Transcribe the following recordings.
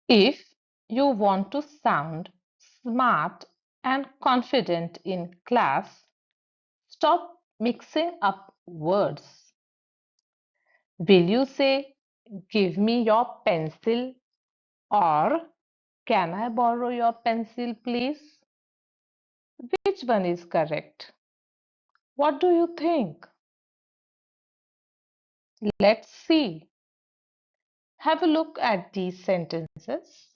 If you want to sound smart and confident in class, stop mixing up words. Will you say, "Give me your pencil," or "Can I borrow your pencil, please?" Which one is correct? What do you think? Let's see. Have a look at these sentences.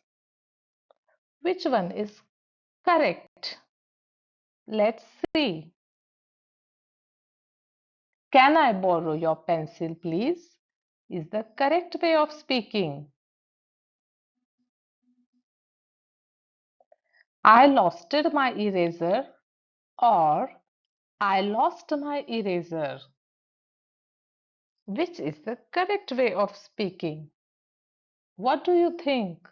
Which one is correct? Let's see. "Can I borrow your pencil, please?" is the correct way of speaking. "I lost my eraser," or "I lost my eraser." Which is the correct way of speaking? What do you think?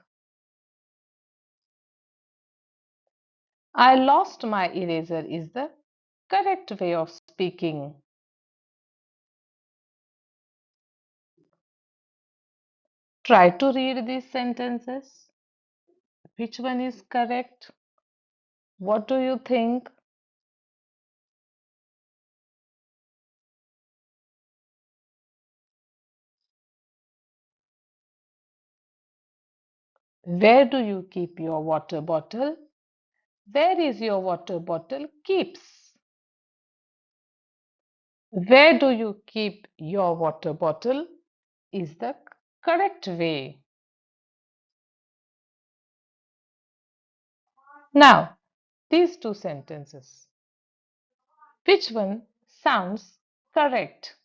"I lost my eraser" is the correct way of speaking. Try to read these sentences. Which one is correct? What do you think? Where do you keep your water bottle? Where is your water bottle keeps? Where do you keep your water bottle is the correct way. Now, these two sentences. Which one sounds correct?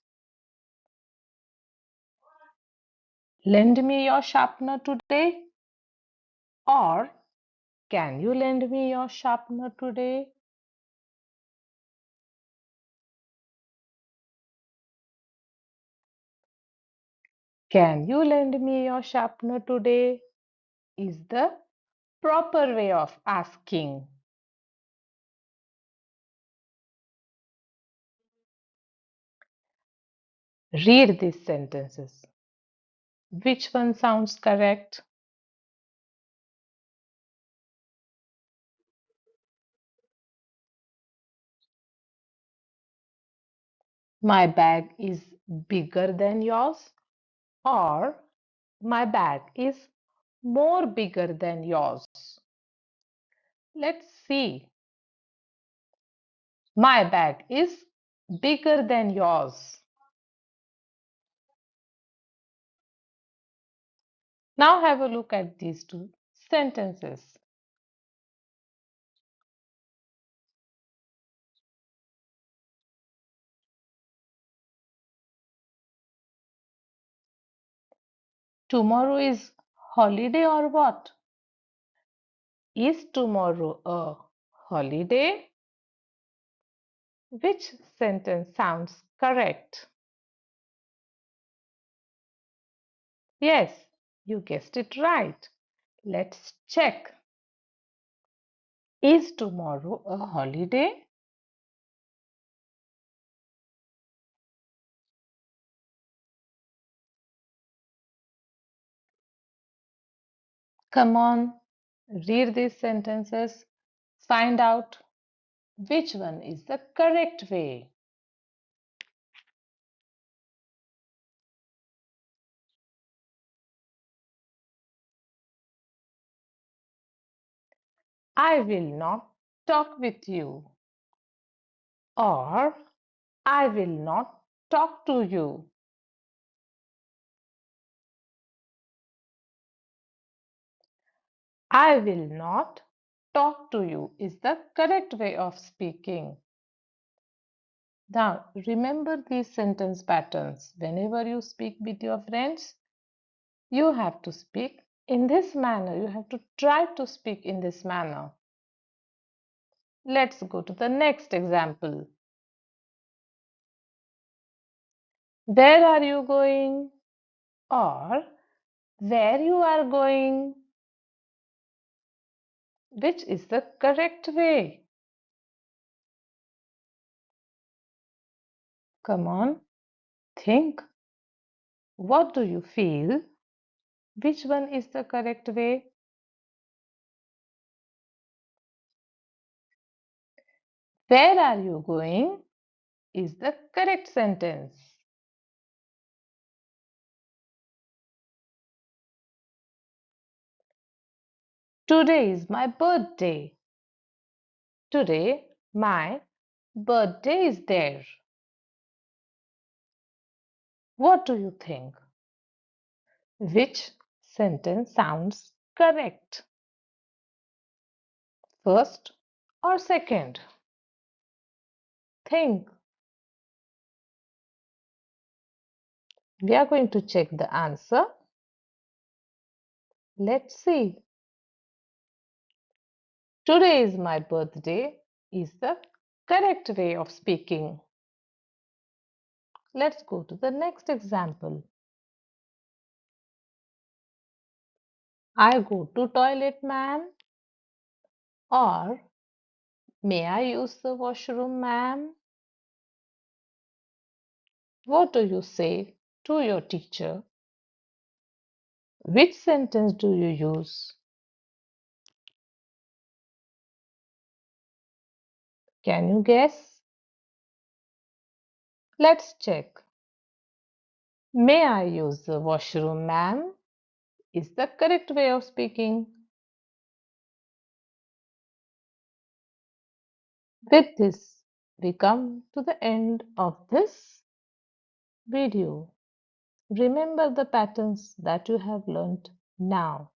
"Lend me your sharpener today," or "Can you lend me your sharpener today?" "Can you lend me your sharpener today?" is the proper way of asking. Read these sentences. Which one sounds correct? "My bag is bigger than yours," or "My bag is more bigger than yours." Let's see. "My bag is bigger than yours." Now have a look at these two sentences. Tomorrow is holiday or what? Is tomorrow a holiday? Which sentence sounds correct? Yes, you guessed it right. Let's check. Is tomorrow a holiday? Come on, read these sentences. Find out which one is the correct way. "I will not talk with you," or "I will not talk to you." "I will not talk to you" is the correct way of speaking. Now, remember these sentence patterns. Whenever you speak with your friends, you have to speak in this manner. You have to try to speak in this manner. Let's go to the next example. "Where are you going?" or "Where you are going?" Which is the correct way? Come on, think. What do you feel? Which one is the correct way? Where are you going is the correct sentence. Today is my birthday. Today, my birthday is there. What do you think? Which sentence sounds correct? First or second? Think. We are going to check the answer. Let's see. Today is my birthday is the correct way of speaking. Let's go to the next example. I go to toilet, ma'am. Or may I use the washroom, ma'am? What do you say to your teacher? Which sentence do you use? Can you guess? Let's check. May I use the washroom, ma'am? Is the correct way of speaking. With this, we come to the end of this video. Remember the patterns that you have learned now.